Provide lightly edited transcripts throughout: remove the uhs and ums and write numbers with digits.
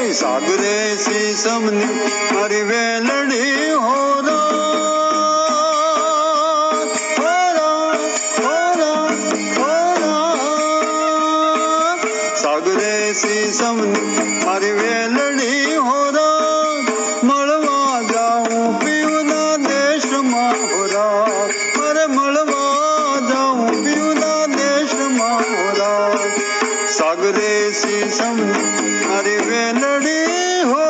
सागरे शीशमनी मारी वेलड़ी हो सागरे शीशमनी मारी वेलड़ी हो मळवा जाऊं पीवना देश में हो मारे मळवा जाऊं पीवना देश में हो सागरे शीशमनी मारी वेलड़ी हो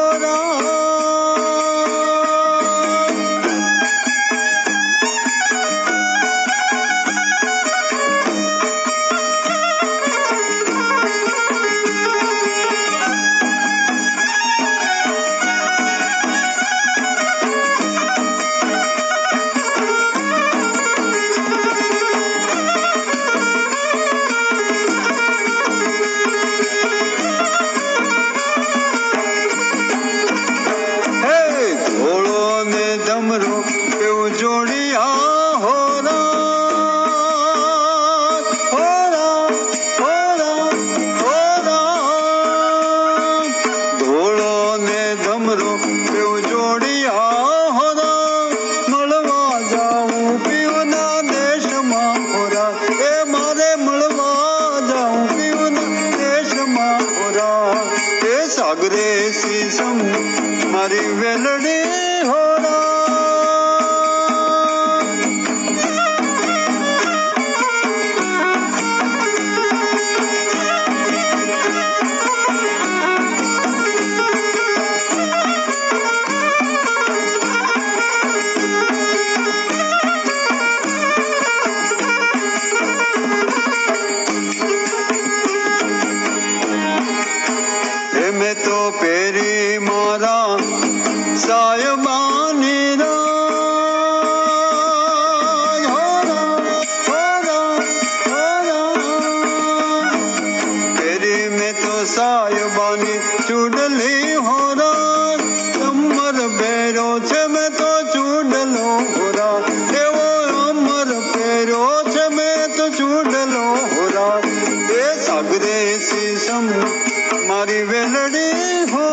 जोड़िया हो धोड़ो ने धमरो पेव जोड़िया हो मळवा जाऊं पीवना देश में हो ए मारे मळवा जाऊं पीवना देश में हो ए सागरे शीशम मारी वेलड़ी हो मैं तो पेरी मारा सायबानी पेरी में तो सायबानी चूडली हो अमर पेरो छे मैं तो चूडलो हो एवो अमर पेरो छे मैं तो चूडलो हो ए सागरे शीशम मारी वेलड़ी हो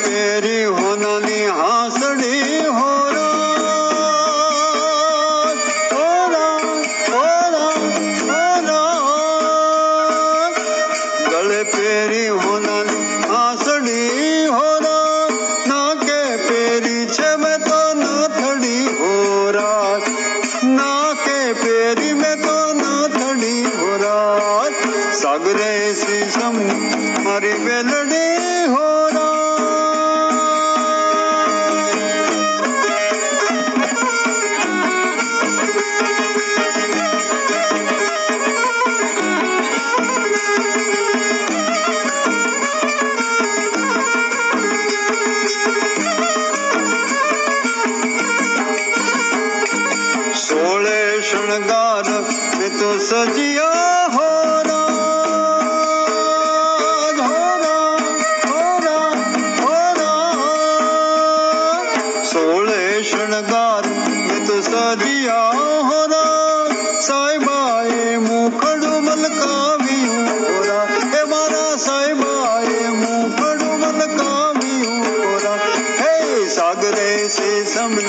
पेरी होनानी हासड़ी हो गले पेरी होनानी हासड़ी हो नाके पेरी छे में तो नाथड़ी हो नाके पेरी में तो नाथड़ी हो सागरे शीशम मारी वेलड़ी हो सोले शृंगार में तो सजिया हो सोले शृंगार में तो सजिया हो साईबाए मुखड़ू मलकावी हो हे मारा साईबाए मुखड़ू मलकावी हो हे सागरे से समझ